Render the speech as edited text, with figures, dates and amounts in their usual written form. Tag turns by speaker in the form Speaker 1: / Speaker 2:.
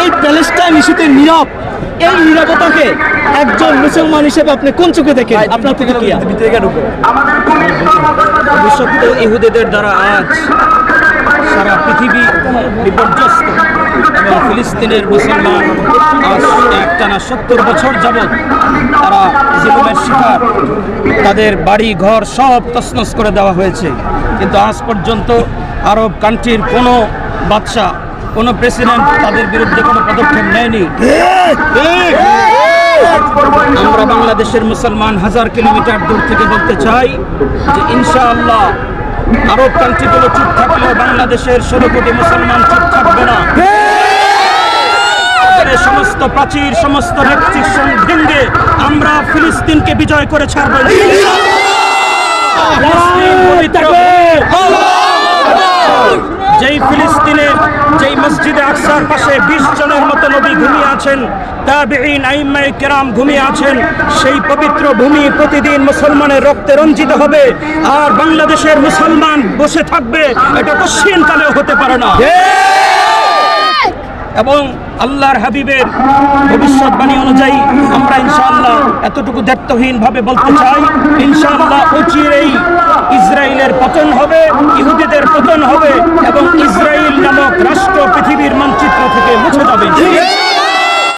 Speaker 1: এই প্যালেস্টাইন ইস্যুতে নীরব, এই নীরবতাকে একজন মুসলমান হিসেবে আপনি কোন চোখে দেখেন? আপনার থেকে
Speaker 2: অভিশপ্ত ইহুদিদের দ্বারা আজ সারা পৃথিবী বিপর্যস্ত এবং ফিলিস্তিনের মুসলমান আজ একটানা 70 বছর যাবৎ তারা জুলুমের শিকার। তাদের বাড়ি ঘর সব তছনছ করে দেওয়া হয়েছে, কিন্তু আজ পর্যন্ত আরব কান্ট্রির কোনো বাদশাহ, কোনো প্রেসিডেন্ট তাদের বিরুদ্ধে কোনো পদক্ষেপ নেয়নি। আমরা বাংলাদেশের মুসলমান 1000 কিলোমিটার দূর থেকে বলতে চাই যে ইনশাআল্লাহ আরব কান্ট্রিগুলো চুপ থাকলেও বাংলাদেশের 16 কোটি মুসলমান চুপ থাকবে না। সমস্ত প্রাচীর, সমস্ত রেস্ট্রিকশন ভেঙে আমরা ফিলিস্তিনকে বিজয় করে ছাড়ব। যেই ফিলিস্তিনের যেই মসজিদে আকসার পাশে 20 জনের মতো নবী ঘুমিয়ে আছেন, তাবেঈন, আইম্মায়ে কেরাম ঘুমিয়ে আছেন, সেই পবিত্র ভূমি প্রতিদিন মুসলমানের রক্তে রঞ্জিত হবে। আর বাংলাদেশের মুসলমান বসে থাকবে, এটা কোশ্চিনকালেও হতে পারে না। এবং আল্লাহর হাবিবের ভবিষ্যৎবাণী অনুযায়ী আমরা ইনশাআল্লাহ এতটুকু দায়িত্বহীনভাবে বলতে চাই, ইনশাআল্লাহ অচিরেই ইসরায়েলের পতন হবে, ইহুদিদের পতন হবে এবং ইসরায়েল নামক রাষ্ট্র পৃথিবীর মানচিত্র থেকে মুছে যাবে।